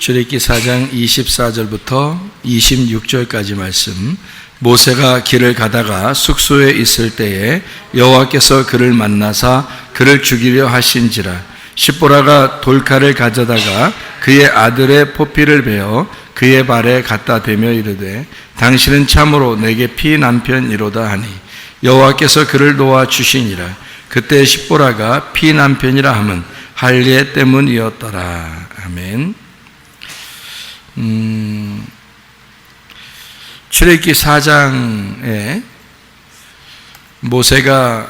출애굽기 4장 24절부터 26절까지 말씀. 모세가 길을 가다가 숙소에 있을 때에 여호와께서 그를 만나사 그를 죽이려 하신지라. 십보라가 돌칼을 가져다가 그의 아들의 포피를 베어 그의 발에 갖다 대며 이르되 당신은 참으로 내게 피난편이로다 하니 여호와께서 그를 놓아 주시니라. 그때 십보라가 피난편이라 함은 할례 때문이었더라. 아멘. 출애굽기 4장에 모세가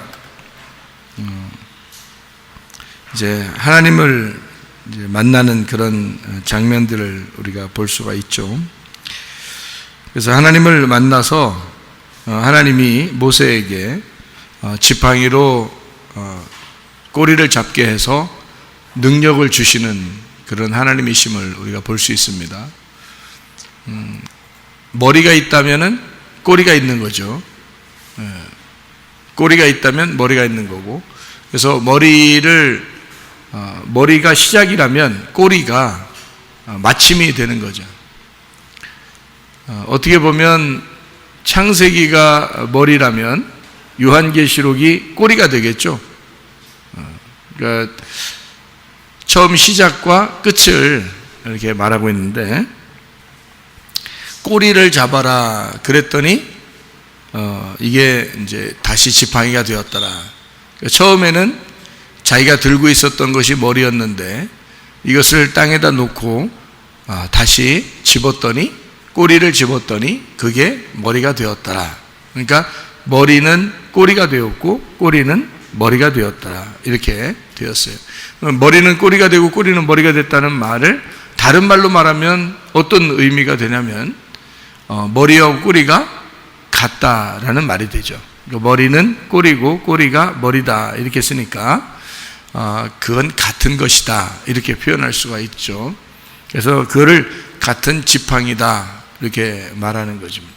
이제 하나님을 이제 만나는 그런 장면들을 우리가 볼 수가 있죠. 그래서 하나님을 만나서 하나님이 모세에게 지팡이로 꼬리를 잡게 해서 능력을 주시는 그런 하나님이심을 우리가 볼 수 있습니다. 머리가 있다면은 꼬리가 있는 거죠. 꼬리가 있다면 머리가 있는 거고, 그래서 머리가 시작이라면 꼬리가 마침이 되는 거죠. 어떻게 보면 창세기가 머리라면 요한계시록이 꼬리가 되겠죠. 그러니까 처음 시작과 끝을 이렇게 말하고 있는데, 꼬리를 잡아라 그랬더니 이게 이제 다시 지팡이가 되었더라. 처음에는 자기가 들고 있었던 것이 머리였는데 이것을 땅에다 놓고 다시 집었더니, 꼬리를 집었더니 그게 머리가 되었더라. 그러니까 머리는 꼬리가 되었고 꼬리는 머리가 되었더라, 이렇게 되었어요. 머리는 꼬리가 되고 꼬리는 머리가 됐다는 말을 다른 말로 말하면 어떤 의미가 되냐면 머리하고 꼬리가 같다라는 말이 되죠. 머리는 꼬리고 꼬리가 머리다 이렇게 쓰니까 그건 같은 것이다 이렇게 표현할 수가 있죠. 그래서 그거를 같은 지팡이다 이렇게 말하는 것입니다.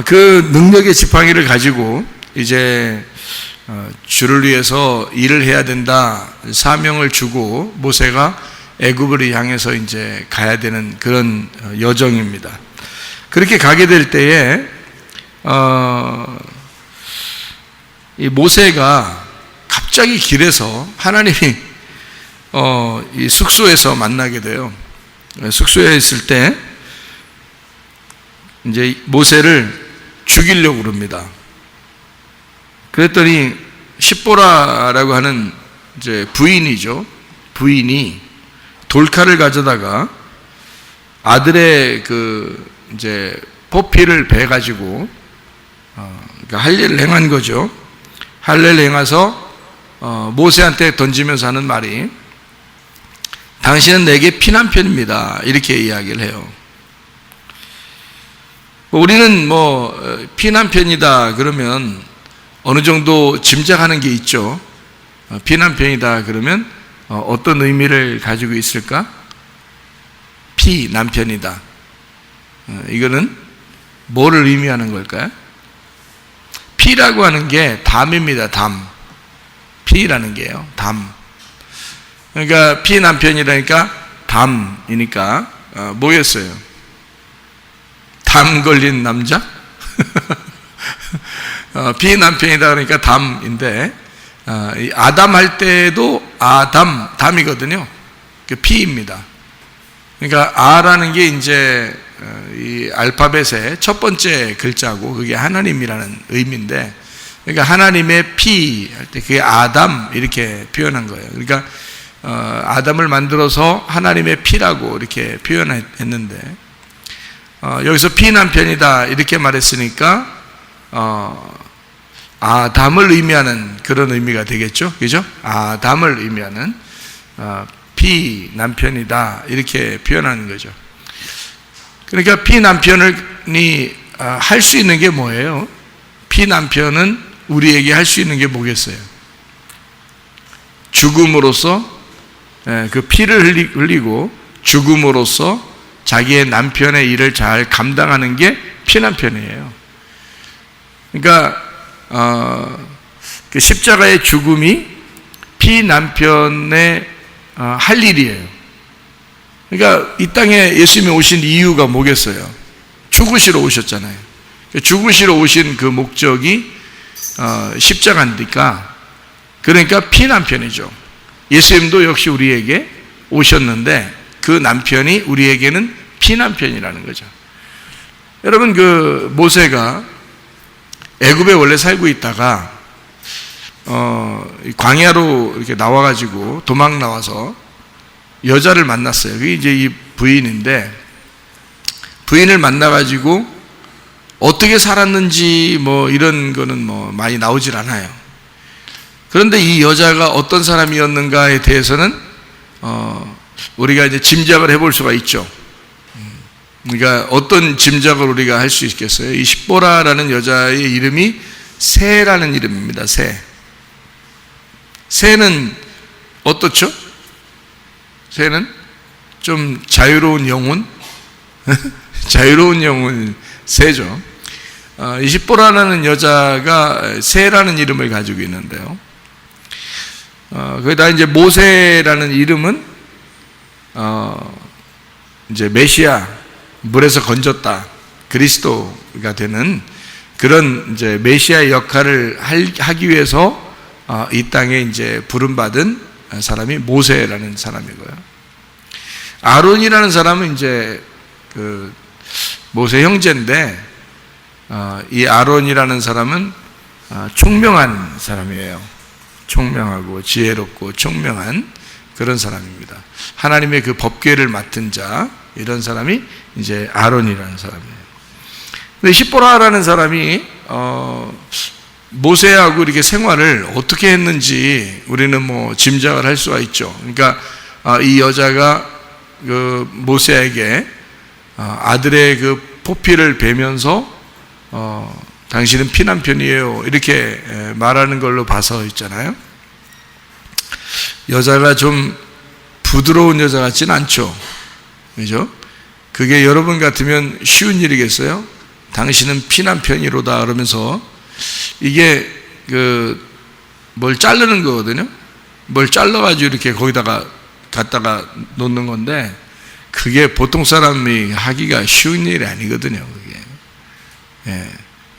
그 능력의 지팡이를 가지고 이제 주를 위해서 일을 해야 된다 사명을 주고 모세가 애굽을 향해서 이제 가야 되는 그런 여정입니다. 그렇게 가게 될 때에 이 모세가 갑자기 길에서 하나님이 이 숙소에서 만나게 돼요. 숙소에 있을 때 이제 모세를 죽이려고 그럽니다. 그랬더니 십보라라고 하는 이제 부인이죠. 부인이 돌칼을 가져다가 아들의 그 이제 포피를 베 가지고 그러니까 할례를 행한 거죠. 할례를 행해서 모세한테 던지면서 하는 말이 당신은 내게 피난편입니다 이렇게 이야기를 해요. 우리는 피난편이다 그러면 어느 정도 짐작하는 게 있죠. 피난편이다 그러면 어떤 의미를 가지고 있을까? 피난편이다. 이거는 뭐를 의미하는 걸까요? 피라고 하는 게 담입니다. 담. 피라는 게요. 담. 그러니까 피난편이라니까 담이니까 뭐겠어요? 담 걸린 남자? 피난편이다 그러니까 담인데 아담 할 때도 담이거든요. 그 피입니다. 그러니까 아라는 게 이제 이 알파벳의 첫 번째 글자고 그게 하나님이라는 의미인데, 그러니까 하나님의 피 할 때 그게 아담 이렇게 표현한 거예요. 그러니까 아담을 만들어서 하나님의 피라고 이렇게 표현했는데 여기서 피난편이다 이렇게 말했으니까 아담을 의미하는 그런 의미가 되겠죠. 그죠? 아담을 의미하는 피난편이다 이렇게 표현하는 거죠. 그러니까 피난편이 할 수 있는 게 뭐예요? 피난편은 우리에게 할 수 있는 게 뭐겠어요? 죽음으로써 그 피를 흘리고 죽음으로써 자기의 남편의 일을 잘 감당하는 게 피난편이에요. 그러니까 그 십자가의 죽음이 피난편의 할 일이에요. 그러니까 이 땅에 예수님이 오신 이유가 뭐겠어요? 죽으시러 오셨잖아요. 죽으시러 오신 그 목적이 십자가니까, 그러니까 피난편이죠. 예수님도 역시 우리에게 오셨는데 그 남편이 우리에게는 피난편이라는 거죠. 여러분, 그 모세가 애굽에 원래 살고 있다가 광야로 이렇게 나와가지고 도망 나와서 여자를 만났어요. 그게 이제 이 부인인데, 부인을 만나가지고 어떻게 살았는지 뭐 이런 거는 뭐 많이 나오질 않아요. 그런데 이 여자가 어떤 사람이었는가에 대해서는 우리가 이제 짐작을 해볼 수가 있죠. 그러니까 어떤 짐작을 우리가 할 수 있겠어요? 이 십보라라는 여자의 이름이 새라는 이름입니다. 새는 어떻죠? 새는 좀 자유로운 영혼? 자유로운 영혼, 새죠. 이 십보라라는 여자가 새라는 이름을 가지고 있는데요. 거기다 이제 모세라는 이름은 이제 메시아, 물에서 건졌다, 그리스도가 되는 그런 이제 메시아의 역할을 하기 위해서 이 땅에 이제 부름받은 사람이 모세라는 사람이고요. 아론이라는 사람은 이제 그 모세 형제인데, 이 아론이라는 사람은 총명한 사람이에요. 총명하고 지혜롭고 총명한 그런 사람입니다. 하나님의 그 법궤를 맡은 자, 이런 사람이 이제 아론이라는 사람이에요. 근데 십보라라는 사람이 모세하고 이렇게 생활을 어떻게 했는지 우리는 뭐 짐작을 할 수가 있죠. 그러니까 이 여자가 그 모세에게 아들의 그 포피를 베면서 당신은 피난편이에요, 이렇게 말하는 걸로 봐서 있잖아요. 여자가 좀 부드러운 여자 같지는 않죠. 그죠? 그게 여러분 같으면 쉬운 일이겠어요? 당신은 피난편이로다 그러면서, 이게 뭘 자르는 거거든요. 뭘 잘라가지고 이렇게 거기다가 갖다가 놓는 건데, 그게 보통 사람이 하기가 쉬운 일이 아니거든요. 그게. 예.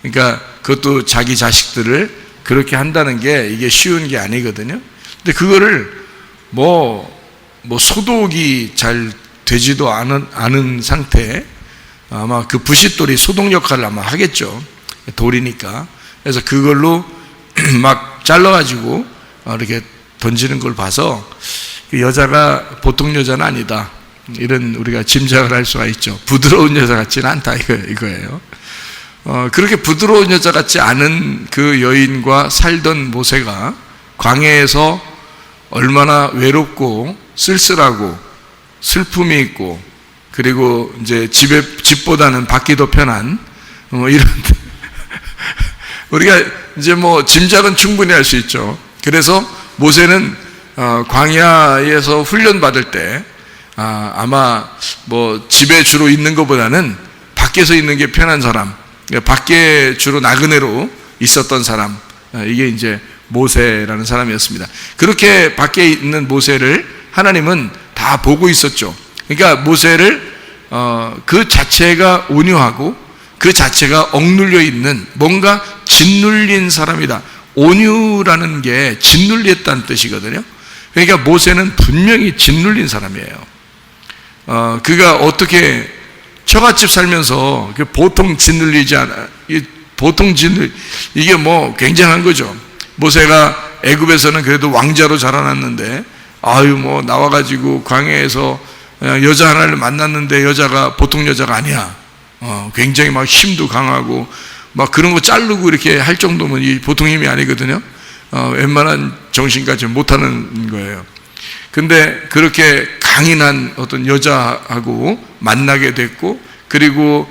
그러니까 그것도 자기 자식들을 그렇게 한다는 게 이게 쉬운 게 아니거든요. 근데 그거를 뭐 소독이 잘 되지도 않은 상태에 아마 그 부싯돌이 소독 역할을 아마 하겠죠. 돌이니까. 그래서 그걸로 막 잘라가지고 이렇게 던지는 걸 봐서 그 여자가 보통 여자는 아니다, 이런 우리가 짐작을 할 수가 있죠. 부드러운 여자 같지는 않다, 이거예요. 그렇게 부드러운 여자 같지 않은 그 여인과 살던 모세가 광야에서 얼마나 외롭고 쓸쓸하고 슬픔이 있고, 그리고 이제 집보다는 밖이 더 편한 이런 우리가 이제 뭐 짐작은 충분히 할 수 있죠. 그래서 모세는 광야에서 훈련 받을 때 아마 뭐 집에 주로 있는 것보다는 밖에서 있는 게 편한 사람, 밖에 주로 나그네로 있었던 사람, 이게 이제 모세라는 사람이었습니다. 그렇게 밖에 있는 모세를 하나님은 다 보고 있었죠. 그러니까 모세를 그 자체가 온유하고 그 자체가 억눌려 있는, 뭔가 짓눌린 사람이다. 온유라는 게 짓눌렸다는 뜻이거든요. 그러니까 모세는 분명히 짓눌린 사람이에요. 그가 어떻게 처갓집 살면서 보통 짓눌리지 않아, 보통 이게 뭐 굉장한 거죠. 모세가 애굽에서는 그래도 왕자로 자라났는데, 뭐 나와가지고 광야에서 여자 하나를 만났는데 여자가 보통 여자가 아니야. 굉장히 막 힘도 강하고 막 그런 거 자르고 이렇게 할 정도면 이 보통 힘이 아니거든요. 웬만한 정신까지 못하는 거예요. 근데 그렇게 강인한 어떤 여자하고 만나게 됐고, 그리고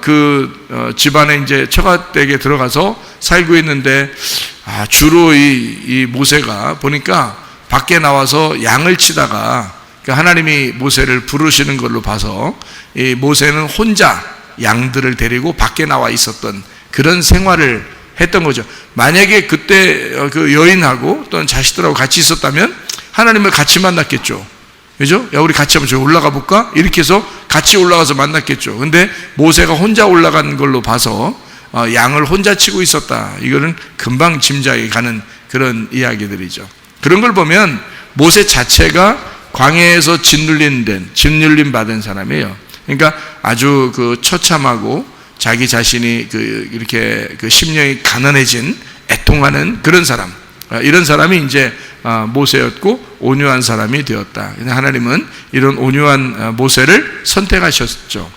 그 집안에 이제 처갓댁에 들어가서 살고 있는데, 주로 이 모세가 보니까 밖에 나와서 양을 치다가, 그러니까 하나님이 모세를 부르시는 걸로 봐서 이 모세는 혼자 양들을 데리고 밖에 나와 있었던 그런 생활을 했던 거죠. 만약에 그때 그 여인하고 또는 자식들하고 같이 있었다면 하나님을 같이 만났겠죠. 그죠? 야, 우리 같이 한번 저기 올라가 볼까? 이렇게 해서 같이 올라가서 만났겠죠. 근데 모세가 혼자 올라간 걸로 봐서 양을 혼자 치고 있었다. 이거는 금방 짐작이 가는 그런 이야기들이죠. 그런 걸 보면 모세 자체가 광야에서 짓눌림 받은 사람이에요. 그러니까 아주 그 처참하고 자기 자신이 이렇게 심령이 가난해진 애통하는 그런 사람. 이런 사람이 이제 모세였고 온유한 사람이 되었다. 하나님은 이런 온유한 모세를 선택하셨죠.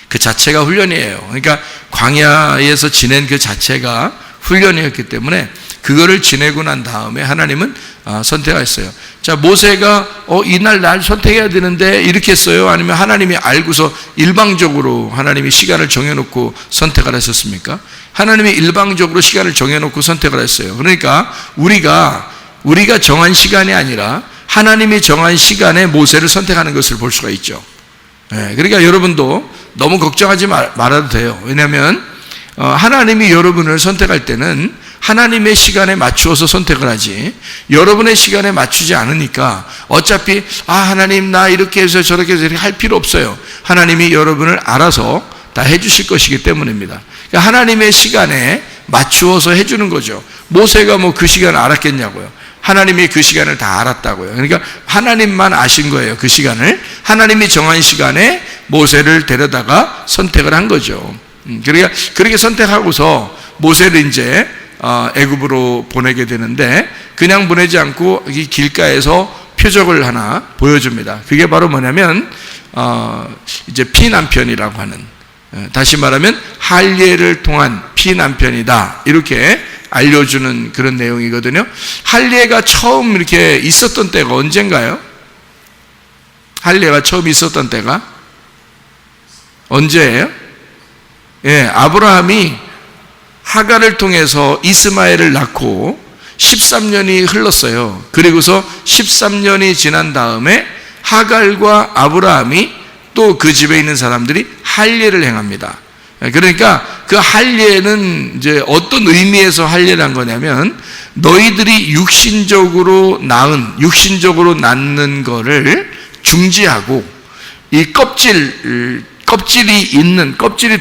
그 자체가 훈련이에요. 그러니까 광야에서 지낸 그 자체가 훈련이었기 때문에 그거를 지내고 난 다음에 하나님은 선택하셨어요. 자, 모세가 이날 날 선택해야 되는데 이렇게 했어요? 아니면 하나님이 알고서 일방적으로 하나님이 시간을 정해놓고 선택을 하셨습니까? 하나님이 일방적으로 시간을 정해놓고 선택을 했어요. 그러니까 우리가 정한 시간이 아니라 하나님이 정한 시간에 모세를 선택하는 것을 볼 수가 있죠. 그러니까 여러분도 너무 걱정하지 말아도 돼요. 왜냐하면 하나님이 여러분을 선택할 때는 하나님의 시간에 맞추어서 선택을 하지, 여러분의 시간에 맞추지 않으니까 어차피 하나님 나 이렇게 해서 저렇게 해서 할 필요 없어요. 하나님이 여러분을 알아서 다 해주실 것이기 때문입니다. 그러니까 하나님의 시간에 맞추어서 해주는 거죠. 모세가 뭐 그 시간을 알았겠냐고요. 하나님이 그 시간을 다 알았다고요. 그러니까 하나님만 아신 거예요. 그 시간을 하나님이 정한 시간에 모세를 데려다가 선택을 한 거죠. 그러니까 그렇게 선택하고서 모세를 이제 애굽으로 보내게 되는데, 그냥 보내지 않고 이 길가에서 표적을 하나 보여줍니다. 그게 바로 뭐냐면 이제 피난편이라고 하는, 다시 말하면 할례를 통한 피난편이다, 이렇게 알려주는 그런 내용이거든요. 할례가 처음 이렇게 있었던 때가 언젠가요? 할례가 처음 있었던 때가 언제예요? 아브라함이 하갈을 통해서 이스마엘을 낳고 13년이 흘렀어요. 그리고서 13년이 지난 다음에 하갈과 아브라함이 또 그 집에 있는 사람들이 할례를 행합니다. 그러니까 그 할례는 이제 어떤 의미에서 할례를 한 거냐면, 너희들이 육신적으로 낳는 거를 중지하고 이 껍질이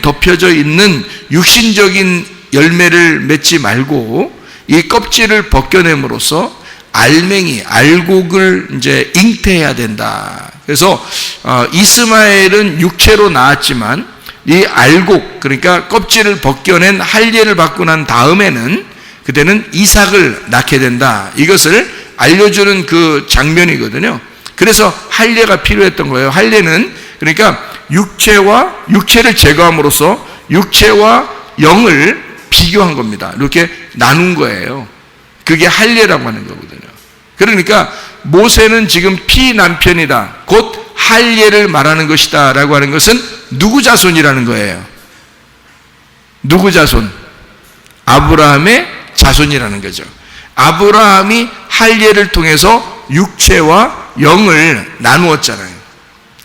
덮여져 있는 육신적인 열매를 맺지 말고 이 껍질을 벗겨냄으로써 알곡을 이제 잉태해야 된다. 그래서 이스마엘은 육체로 낳았지만 이 알곡, 그러니까 껍질을 벗겨낸 할례를 받고 난 다음에는 그때는 이삭을 낳게 된다. 이것을 알려주는 그 장면이거든요. 그래서 할례가 필요했던 거예요. 할례는 그러니까 육체를 제거함으로써 육체와 영을 비교한 겁니다. 이렇게 나눈 거예요. 그게 할례라고 하는 거거든요. 그러니까 모세는 지금 피난편이다, 곧 할례를 말하는 것이다 라고 하는 것은 누구 자손이라는 거예요? 누구 자손? 아브라함의 자손이라는 거죠. 아브라함이 할례를 통해서 육체와 영을 나누었잖아요.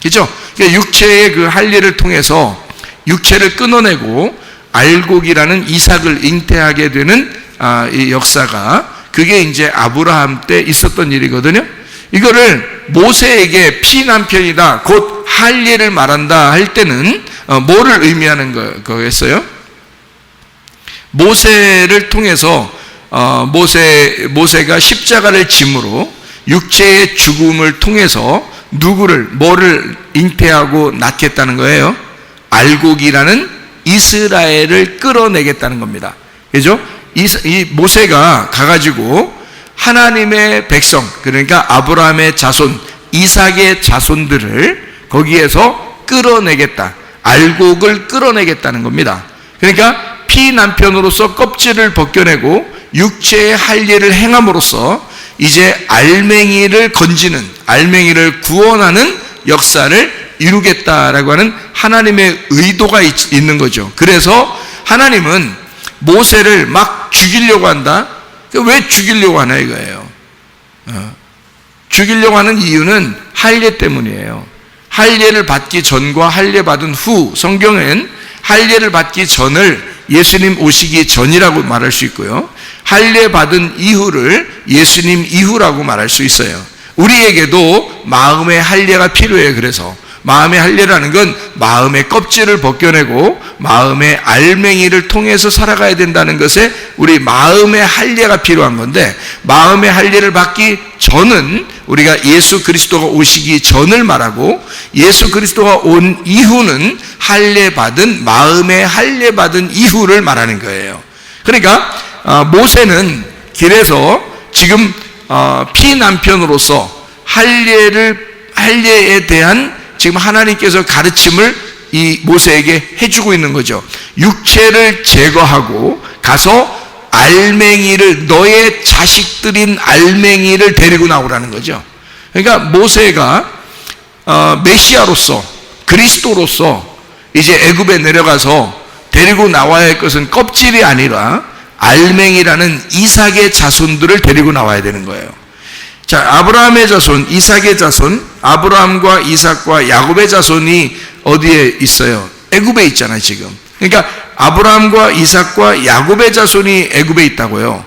그렇죠? 그러니까 육체의 그 할례를 통해서 육체를 끊어내고 알곡이라는 이삭을 잉태하게 되는 이 역사가, 그게 이제 아브라함 때 있었던 일이거든요. 이거를 모세에게 피난편이다, 곧 할례를 말한다 할 때는 뭐를 의미하는 거겠어요? 모세를 통해서 모세가 십자가를 짐으로 육체의 죽음을 통해서 뭐를 잉태하고 낳겠다는 거예요? 알곡이라는 이스라엘을 끌어내겠다는 겁니다. 그죠? 이 모세가 가가지고 하나님의 백성, 그러니까 아브라함의 자손, 이삭의 자손들을 거기에서 끌어내겠다, 알곡을 끌어내겠다는 겁니다. 그러니까 피난편으로서 껍질을 벗겨내고 육체의 할례를 행함으로써 이제 알맹이를 건지는, 알맹이를 구원하는 역사를 이루겠다라고 하는 하나님의 의도가 있는 거죠. 그래서 하나님은 모세를 막 죽이려고 한다. 왜 죽이려고 하나 이거예요. 죽이려고 하는 이유는 할례 때문이에요. 할례를 받기 전과 할례 받은 후, 성경엔 할례를 받기 전을 예수님 오시기 전이라고 말할 수 있고요, 할례 받은 이후를 예수님 이후라고 말할 수 있어요. 우리에게도 마음의 할례가 필요해요. 그래서 마음의 할례라는 건 마음의 껍질을 벗겨내고 마음의 알맹이를 통해서 살아가야 된다는 것에 우리 마음의 할례가 필요한 건데, 마음의 할례를 받기 전은 우리가 예수 그리스도가 오시기 전을 말하고, 예수 그리스도가 온 이후는 할례 받은, 마음의 할례 받은 이후를 말하는 거예요. 그러니까 모세는 길에서 지금 피난편으로서 할례에 대한 지금 하나님께서 가르침을 이 모세에게 해주고 있는 거죠. 육체를 제거하고 가서 알맹이를, 너의 자식들인 알맹이를 데리고 나오라는 거죠. 그러니까 모세가 메시아로서, 그리스도로서 이제 애굽에 내려가서 데리고 나와야 할 것은 껍질이 아니라 알맹이라는 이삭의 자손들을 데리고 나와야 되는 거예요. 자, 아브라함의 자손, 이삭의 자손, 아브라함과 이삭과 야곱의 자손이 어디에 있어요? 애굽에 있잖아요, 지금. 그러니까 아브라함과 이삭과 야곱의 자손이 애굽에 있다고요.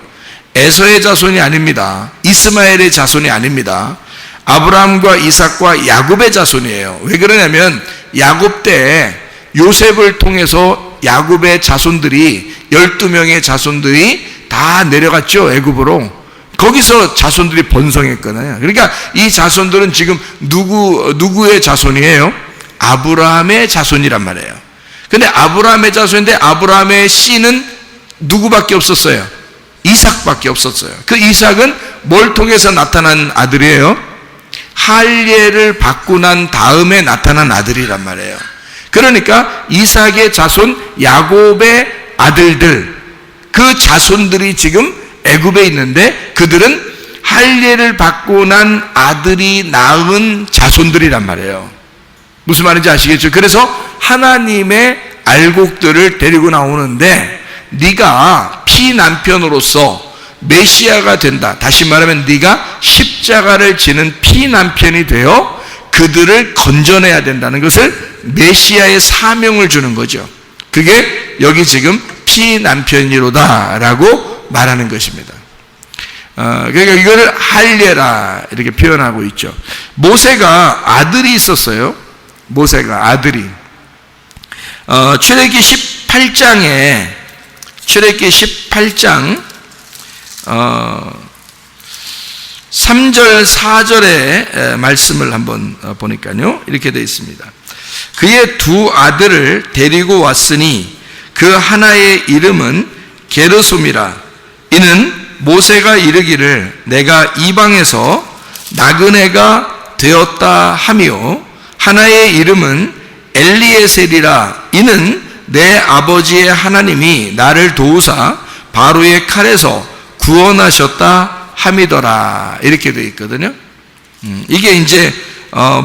에서의 자손이 아닙니다. 이스마엘의 자손이 아닙니다. 아브라함과 이삭과 야곱의 자손이에요. 왜 그러냐면 야곱 때 요셉을 통해서 야곱의 자손들이, 12명의 자손들이 다 내려갔죠, 애굽으로. 거기서 자손들이 번성했거든요. 그러니까 이 자손들은 지금 누구의 자손이에요? 아브라함의 자손이란 말이에요. 근데 아브라함의 자손인데 아브라함의 씨는 누구밖에 없었어요? 이삭밖에 없었어요. 그 이삭은 뭘 통해서 나타난 아들이에요? 할례를 받고 난 다음에 나타난 아들이란 말이에요. 그러니까 이삭의 자손, 야곱의 아들들, 그 자손들이 지금 애굽에 있는데 그들은 할례를 받고 난 아들이 낳은 자손들이란 말이에요. 무슨 말인지 아시겠죠? 그래서 하나님의 알곡들을 데리고 나오는데, 네가 피난편으로서 메시아가 된다. 다시 말하면 네가 십자가를 지는 피난편이 되어 그들을 건져내야 된다는 것을, 메시아의 사명을 주는 거죠. 그게 여기 지금 피난편이로다 라고 말하는 것입니다. 그러니까 이거를 할례라 이렇게 표현하고 있죠. 모세가 아들이 있었어요. 모세가 아들이. 출애굽기 18장에, 출애굽기 18장 3절 4절의 말씀을 한번 보니까요, 이렇게 되어 있습니다. 그의 두 아들을 데리고 왔으니 그 하나의 이름은 게르솜이라. 이는 모세가 이르기를 내가 이방에서 나그네가 되었다 하며, 하나의 이름은 엘리에셀이라. 이는 내 아버지의 하나님이 나를 도우사 바로의 칼에서 구원하셨다 함이더라. 이렇게 되어 있거든요. 이게 이제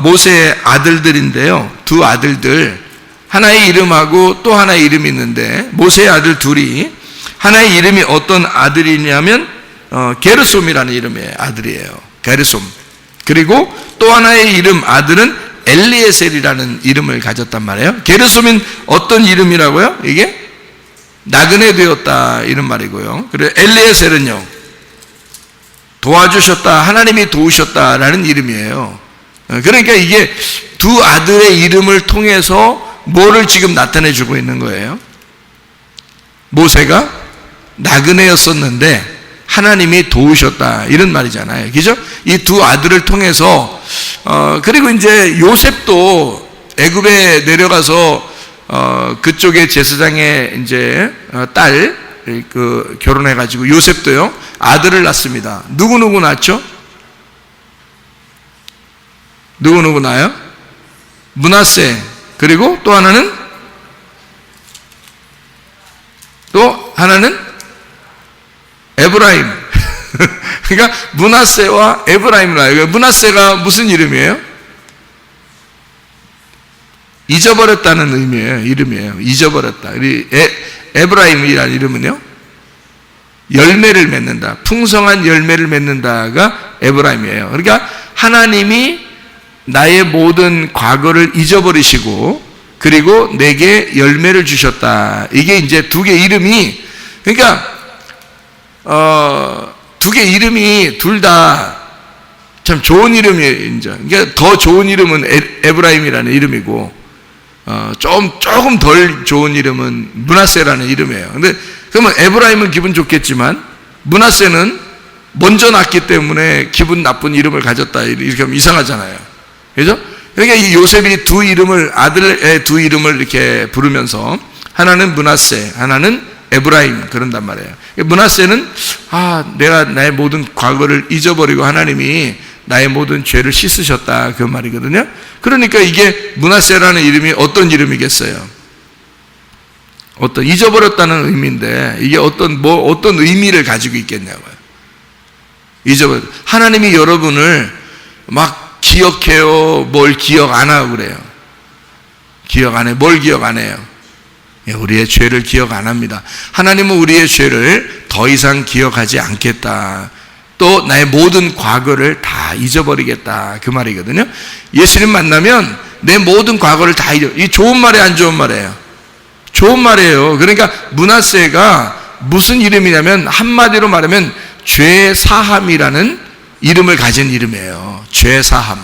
모세의 아들들인데요. 두 아들들, 하나의 이름하고 또 하나의 이름이 있는데, 모세의 아들 둘이, 하나의 이름이 어떤 아들이냐면 게르솜이라는 이름의 아들이에요. 게르솜. 그리고 또 하나의 이름 아들은 엘리에셀이라는 이름을 가졌단 말이에요. 게르솜은 어떤 이름이라고요? 이게 나그네 되었다 이런 말이고요. 그리고 엘리에셀은요, 도와주셨다, 하나님이 도우셨다라는 이름이에요. 그러니까 이게 두 아들의 이름을 통해서 뭐를 지금 나타내 주고 있는 거예요? 모세가 나그네였었는데 하나님이 도우셨다 이런 말이잖아요. 그죠? 이 두 아들을 통해서 그리고 이제 요셉도 애굽에 내려가서 그쪽의 제사장의 이제 딸 결혼해 가지고 요셉도요 아들을 낳습니다. 누구 낳죠? 누구 낳아요? 므낫세. 그리고 또 하나는 에브라임. 그러니까 므낫세와 에브라임을 나요. 므낫세가 무슨 이름이에요? 잊어버렸다는 의미예요. 이름이에요. 잊어버렸다. 에브라임이라는 이름은요, 열매를 맺는다, 풍성한 열매를 맺는다가 에브라임이에요. 그러니까 하나님이 나의 모든 과거를 잊어버리시고 그리고 내게 열매를 주셨다. 이게 이제 두 개 이름이, 그러니까 두 개 이름이 둘 다 참 좋은 이름이에요. 그러니까 더 좋은 이름은 에브라임이라는 이름이고, 조금 덜 좋은 이름은 므낫세라는 이름이에요. 근데 그러면 에브라임은 기분 좋겠지만 므낫세는 먼저 낳기 때문에 기분 나쁜 이름을 가졌다, 이렇게 하면 이상하잖아요. 그죠? 그러니까 이 요셉이 아들의 두 이름을 이렇게 부르면서 하나는 므낫세, 하나는 에브라임 그런단 말이에요. 므낫세는 내가 나의 모든 과거를 잊어버리고 하나님이 나의 모든 죄를 씻으셨다, 그 말이거든요. 그러니까 이게 므낫세라는 이름이 어떤 이름이겠어요? 잊어버렸다는 의미인데 이게 어떤 의미를 가지고 있겠냐고요. 하나님이 여러분을 막 기억해요? 뭘 기억 안 하고 그래요? 기억 안 해. 뭘 기억 안 해요? 우리의 죄를 기억 안 합니다. 하나님은 우리의 죄를 더 이상 기억하지 않겠다. 또 나의 모든 과거를 다 잊어버리겠다, 그 말이거든요. 예수님 만나면 내 모든 과거를 다 이 좋은 말이에요, 안 좋은 말이에요? 좋은 말이에요. 그러니까 므낫세가 무슨 이름이냐면 한마디로 말하면 죄사함이라는 이름을 가진 이름이에요. 죄사함.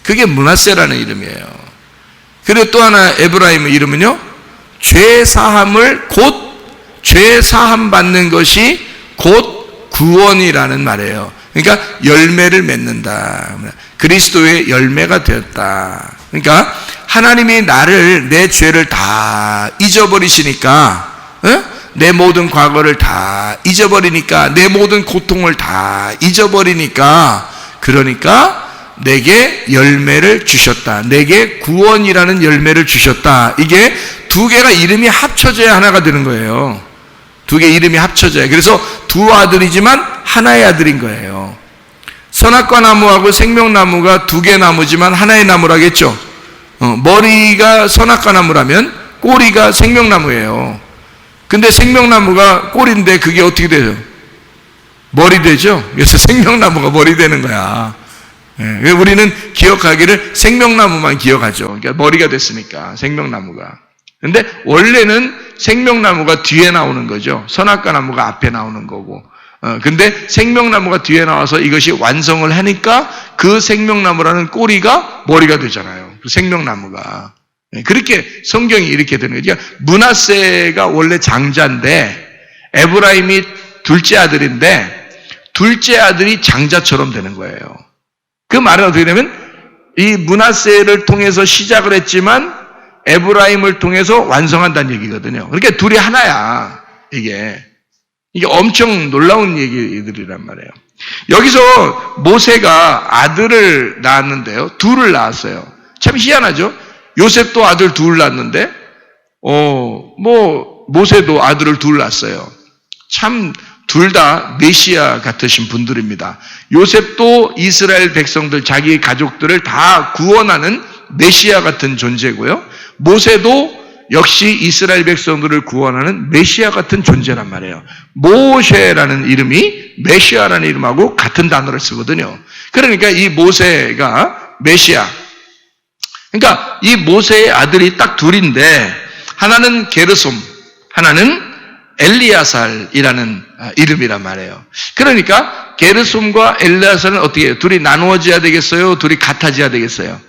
그게 므낫세라는 이름이에요. 그리고 또 하나 에브라임의 이름은요, 죄사함 받는 것이 곧 구원이라는 말이에요. 그러니까 열매를 맺는다. 그리스도의 열매가 되었다. 그러니까 하나님이 내 죄를 다 잊어버리시니까, 내 모든 과거를 다 잊어버리니까, 내 모든 고통을 다 잊어버리니까, 그러니까 내게 열매를 주셨다. 내게 구원이라는 열매를 주셨다. 이게 두 개가 이름이 합쳐져야 하나가 되는 거예요. 두 개 이름이 합쳐져야. 그래서 두 아들이지만 하나의 아들인 거예요. 선악과 나무하고 생명나무가 두 개 나무지만 하나의 나무라겠죠. 머리가 선악과 나무라면 꼬리가 생명나무예요. 근데 생명나무가 꼬리인데 그게 어떻게 되죠? 머리 되죠? 그래서 생명나무가 머리 되는 거야. 우리는 기억하기를 생명나무만 기억하죠. 그러니까 머리가 됐으니까, 생명나무가. 근데 원래는 생명나무가 뒤에 나오는 거죠. 선악과 나무가 앞에 나오는 거고. 근데 생명나무가 뒤에 나와서 이것이 완성을 하니까 그 생명나무라는 꼬리가 머리가 되잖아요. 그 생명나무가. 그렇게 성경이 이렇게 되는 거죠. 그러니까 므낫세가 원래 장자인데 에브라임이 둘째 아들인데 둘째 아들이 장자처럼 되는 거예요. 그 말은 어떻게 되냐면 이 므낫세를 통해서 시작을 했지만 에브라임을 통해서 완성한다는 얘기거든요. 그러니까 둘이 하나야. 이게 엄청 놀라운 얘기들이란 말이에요. 여기서 모세가 아들을 낳았는데요, 둘을 낳았어요. 참 희한하죠. 요셉도 아들 둘 낳았는데 모세도 아들을 둘 낳았어요. 참 둘 다 메시아 같으신 분들입니다. 요셉도 이스라엘 백성들, 자기 가족들을 다 구원하는 메시아 같은 존재고요. 모세도 역시 이스라엘 백성들을 구원하는 메시아 같은 존재란 말이에요. 모세라는 이름이 메시아라는 이름하고 같은 단어를 쓰거든요. 그러니까 이 모세가 메시아. 그러니까 이 모세의 아들이 딱 둘인데 하나는 게르솜, 하나는 엘리야살이라는 이름이란 말이에요. 그러니까 게르솜과 엘리야살은 어떻게 해요? 둘이 나누어져야 되겠어요? 둘이 같아져야 되겠어요?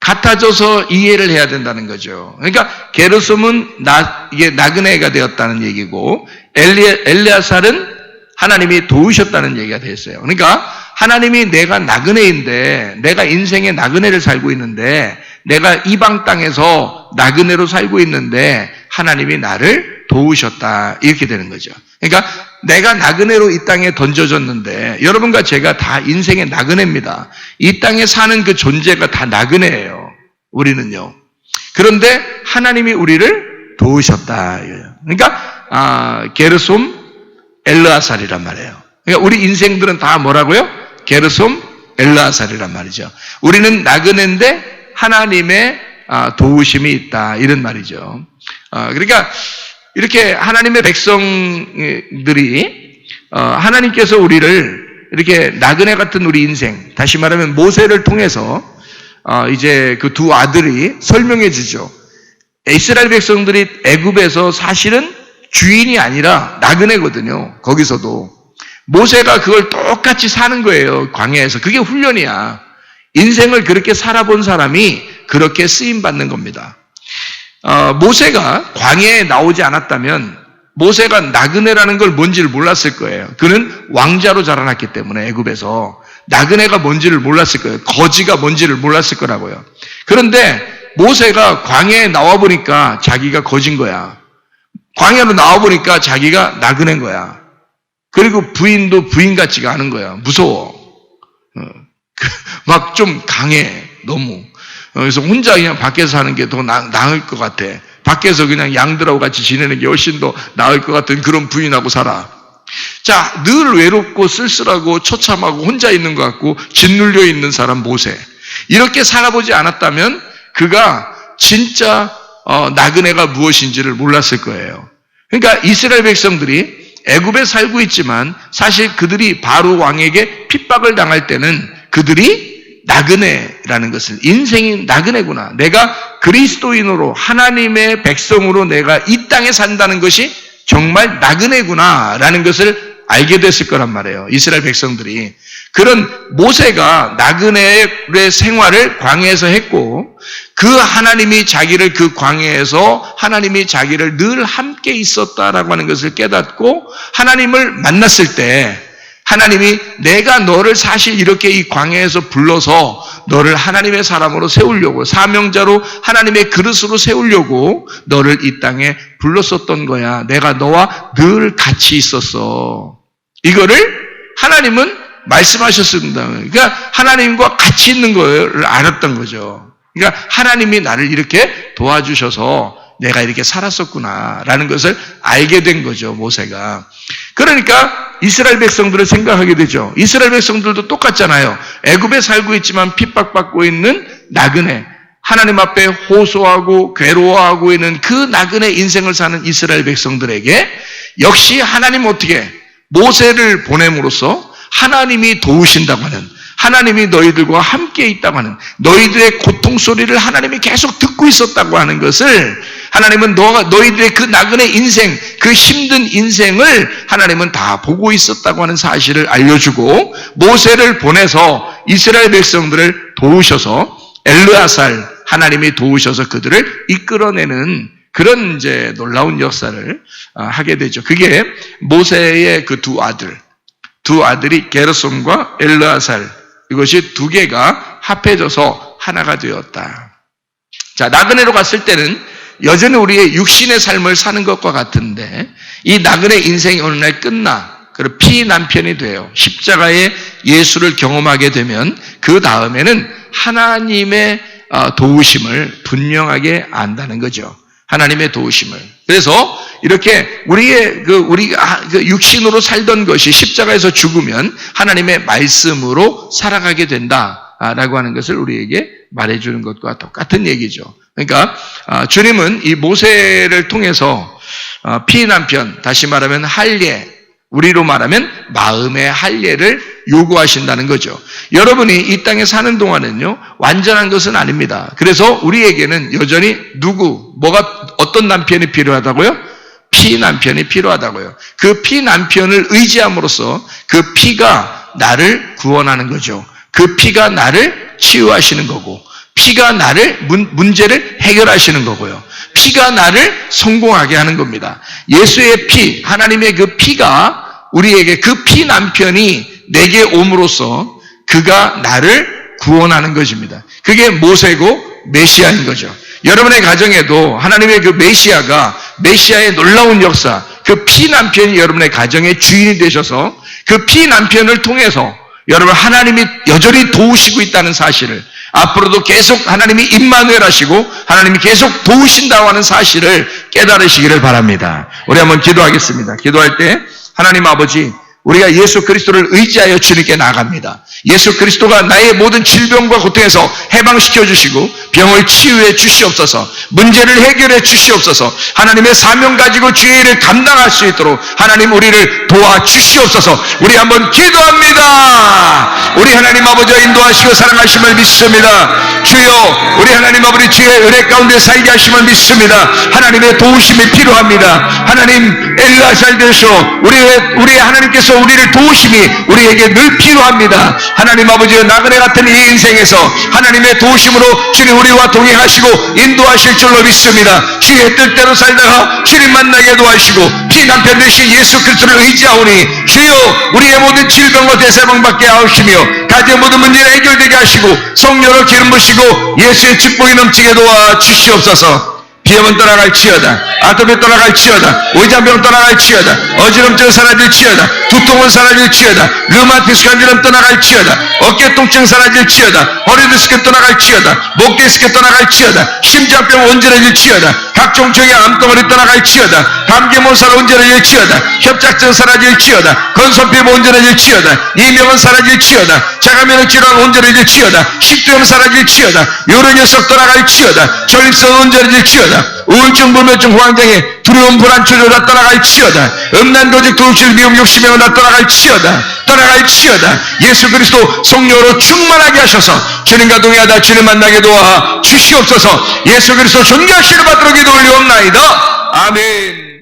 같아져서 이해를 해야 된다는 거죠. 그러니까 게르솜은 이게 나그네가 되었다는 얘기고 엘리야살은 하나님이 도우셨다는 얘기가 됐어요. 그러니까 하나님이 내가 나그네인데, 내가 인생의 나그네를 살고 있는데, 내가 이방 땅에서 나그네로 살고 있는데 하나님이 나를 도우셨다, 이렇게 되는 거죠. 그러니까 내가 나그네로 이 땅에 던져졌는데, 여러분과 제가 다 인생의 나그네입니다. 이 땅에 사는 그 존재가 다 나그네예요, 우리는요. 그런데 하나님이 우리를 도우셨다. 그러니까 게르솜, 엘르아살이란 말이에요. 그러니까 우리 인생들은 다 뭐라고요? 게르솜, 엘르아살이란 말이죠. 우리는 나그네인데 하나님의 도우심이 있다, 이런 말이죠. 그러니까 이렇게 하나님의 백성들이 하나님께서 우리를 이렇게 나그네 같은 우리 인생, 다시 말하면 모세를 통해서 이제 그 두 아들이 설명해 주죠. 이스라엘 백성들이 애굽에서 사실은 주인이 아니라 나그네거든요. 거기서도. 모세가 그걸 똑같이 사는 거예요. 광야에서. 그게 훈련이야. 인생을 그렇게 살아본 사람이 그렇게 쓰임받는 겁니다. 모세가 광야에 나오지 않았다면 모세가 나그네라는 걸 뭔지를 몰랐을 거예요. 그는 왕자로 자라났기 때문에 애굽에서 나그네가 뭔지를 몰랐을 거예요. 거지가 뭔지를 몰랐을 거라고요. 그런데 모세가 광야에 나와보니까 자기가 거진 거야. 광야로 나와보니까 자기가 나그네인 거야. 그리고 부인도 부인 같지가 않은 거야. 무서워. 막 좀 강해. 너무. 그래서 혼자 그냥 밖에서 사는 게 더 나을 것 같아. 밖에서 그냥 양들하고 같이 지내는 게 훨씬 더 나을 것 같은 그런 부인하고 살아. 자, 늘 외롭고 쓸쓸하고 처참하고 혼자 있는 것 같고 짓눌려 있는 사람 모세. 이렇게 살아보지 않았다면 그가 진짜 나그네가 무엇인지를 몰랐을 거예요. 그러니까 이스라엘 백성들이 애굽에 살고 있지만 사실 그들이 바로 왕에게 핍박을 당할 때는 그들이 나그네라는 것을, 인생이 나그네구나. 내가 그리스도인으로 하나님의 백성으로 내가 이 땅에 산다는 것이 정말 나그네구나 라는 것을 알게 됐을 거란 말이에요. 이스라엘 백성들이. 그런 모세가 나그네의 생활을 광야에서 했고 그 하나님이 자기를 그 광야에서 하나님이 자기를 늘 함께 있었다라고 하는 것을 깨닫고 하나님을 만났을 때 하나님이 내가 너를 사실 이렇게 이 광야에서 불러서 너를 하나님의 사람으로 세우려고 사명자로 하나님의 그릇으로 세우려고 너를 이 땅에 불렀었던 거야. 내가 너와 늘 같이 있었어. 이거를 하나님은 말씀하셨습니다. 그러니까 하나님과 같이 있는 걸 알았던 거죠. 그러니까 하나님이 나를 이렇게 도와주셔서 내가 이렇게 살았었구나라는 것을 알게 된 거죠, 모세가. 그러니까 이스라엘 백성들을 생각하게 되죠. 이스라엘 백성들도 똑같잖아요. 애굽에 살고 있지만 핍박받고 있는 나그네, 하나님 앞에 호소하고 괴로워하고 있는 그 나그네 인생을 사는 이스라엘 백성들에게 역시 하나님 어떻게 모세를 보냄으로써 하나님이 도우신다고 하는, 하나님이 너희들과 함께 있다고 하는, 너희들의 고통 소리를 하나님이 계속 듣고 있었다고 하는 것을 하나님은 너희들의 그 나그네 인생, 그 힘든 인생을 하나님은 다 보고 있었다고 하는 사실을 알려주고 모세를 보내서 이스라엘 백성들을 도우셔서 엘르아살 하나님이 도우셔서 그들을 이끌어내는 그런 이제 놀라운 역사를 하게 되죠. 그게 모세의 그 두 아들이 게르솜과 엘르아살, 이것이 두 개가 합해져서 하나가 되었다. 자, 나그네로 갔을 때는 여전히 우리의 육신의 삶을 사는 것과 같은데 이 나그네 인생이 어느 날 끝나 그리고 피난편이 돼요. 십자가의 예수를 경험하게 되면 그 다음에는 하나님의 도우심을 분명하게 안다는 거죠. 하나님의 도우심을. 그래서 이렇게 우리가 육신으로 살던 것이 십자가에서 죽으면 하나님의 말씀으로 살아가게 된다라고 하는 것을 우리에게 말해주는 것과 똑같은 얘기죠. 그러니까 주님은 이 모세를 통해서 피난편, 다시 말하면 할례, 우리로 말하면 마음의 할례를 요구하신다는 거죠. 여러분이 이 땅에 사는 동안은요, 완전한 것은 아닙니다. 그래서 우리에게는 여전히 어떤 남편이 필요하다고요? 피난편이 필요하다고요. 그 피난편을 의지함으로써 그 피가 나를 구원하는 거죠. 그 피가 나를 치유하시는 거고, 피가 나를 문제를 해결하시는 거고요. 피가 나를 성공하게 하는 겁니다. 예수의 피, 하나님의 그 피가 우리에게 그 피난편이 내게 옴으로써 그가 나를 구원하는 것입니다. 그게 모세고 메시아인 거죠. 여러분의 가정에도 하나님의 그 메시아의 놀라운 역사, 그 피난편이 여러분의 가정의 주인이 되셔서 그 피난편을 통해서 여러분 하나님이 여전히 도우시고 있다는 사실을, 앞으로도 계속 하나님이 임마누엘 하시고 하나님이 계속 도우신다고 하는 사실을 깨달으시기를 바랍니다. 우리 한번 기도하겠습니다. 기도할 때 하나님 아버지, 우리가 예수 그리스도를 의지하여 주님께 나아갑니다. 예수 그리스도가 나의 모든 질병과 고통에서 해방시켜 주시고 병을 치유해 주시옵소서, 문제를 해결해 주시옵소서, 하나님의 사명 가지고 주의 일을 감당할 수 있도록 하나님 우리를 도와주시옵소서. 우리 한번 기도합니다. 우리 하나님 아버지와 인도하시고 사랑하심을 믿습니다. 주여, 우리 하나님 아버지 주의 은혜 가운데 살게 하심을 믿습니다. 하나님의 도우심이 필요합니다. 하나님 엘르아살 되셔 우리의 하나님께서 그래서 우리를 도우심이 우리에게 늘 필요합니다. 하나님 아버지의 나그네 같은 이 인생에서 하나님의 도우심으로 주님 우리와 동행하시고 인도하실 줄로 믿습니다. 주의 뜻대로 살다가 주님 만나게 도와주시고 피 남편 되신 예수 그리스도를 의지하오니 주여 우리의 모든 질병과 대사병받게 하시며 가정의 모든 문제를 해결되게 하시고 성령으로 기름 부으시고 예수의 축복이 넘치게 도와 주시옵소서. 비염은 떠나갈지어다. 아토피 떠나갈지어다. 오이장병 떠나갈지어다. 어지럼증 사라질지어다. 두통은 사라질지어다. 류마티스 관절염 떠나갈지어다. 어깨 통증 사라질지어다. 허리 디스크 떠나갈지어다. 목 디스크 떠나갈지어다. 심장병 온전해질지어다. 각종 종의 암덩어리 떠나갈지어다. 감기 못살 온전해질지어다. 협착증 사라질지어다. 건선피부 온전해질지어다. 이명은 사라질지어다. 자가면역 질환 온전해질지어다. 식도염 사라질지어다. 요런 녀석 떠나갈지어다. 전립선 온전해질지어다. 우울증, 불면증, 호황장애, 두려움, 불안, 초조 다 떠나갈지어다. 음란, 도직, 도둑질, 미움, 욕심명은 다 떠나갈지어다. 떠나갈지어다. 예수 그리스도 성령으로 충만하게 하셔서 주님과 동행하다 주님 만나게 도와 주시옵소서. 예수 그리스도 존귀하시는 받들어 기도 올리옵나이다. 아멘.